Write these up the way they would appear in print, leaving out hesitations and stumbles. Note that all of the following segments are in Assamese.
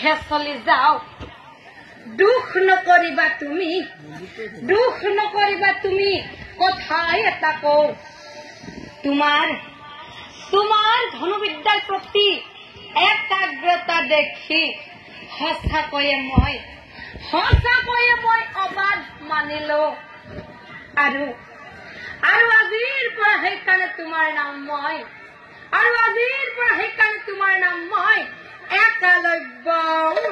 সুখে চলি যাও দুখ নকৰিবা তুমি কথা এটা কও তোমাৰ ধনুবিদ্যাৰ প্ৰতি একাগ্ৰতা দেখি সঁচাকৈয়ে মই অবাদ মানিলো আৰু আজিৰ পৰা সেইকাৰণে তোমাৰ নাম মই একালব্য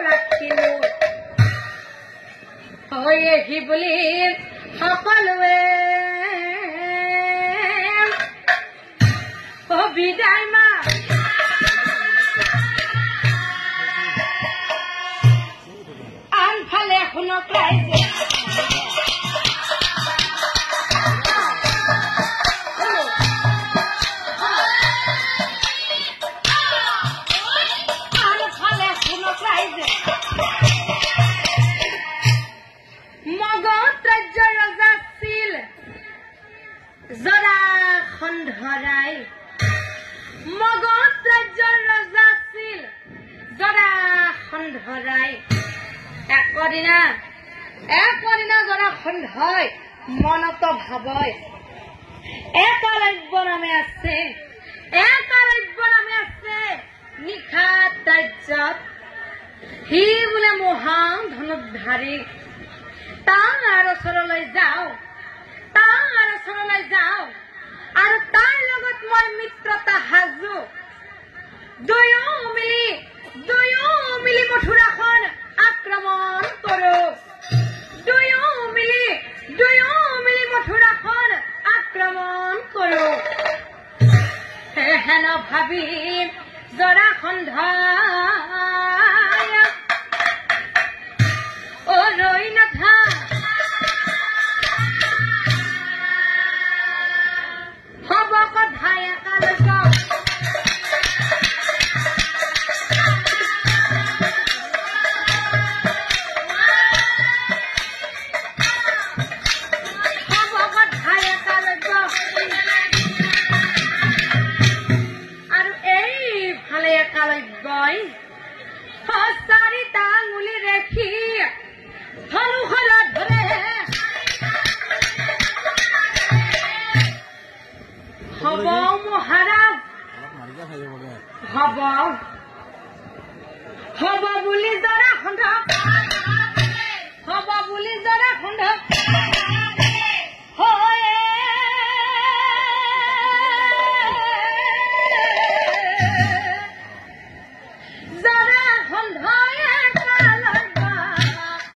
ৰাখিলো হয় সি বুলি সকলোৱে বিদায় মা আনফালে শুনক ৰাইজে একদিনা জৰাসন্ধই মনত ভাবয় একালব্য নামে আছে নিশাত ৰাজ্যত সি বোলে মহান ধনুৰ্ধাৰী তাৰ ওচৰলৈ যাওঁ আৰু তাৰ লগত মই মিত্ৰতা সাজো দুয়ো মিলি মথুৰাখন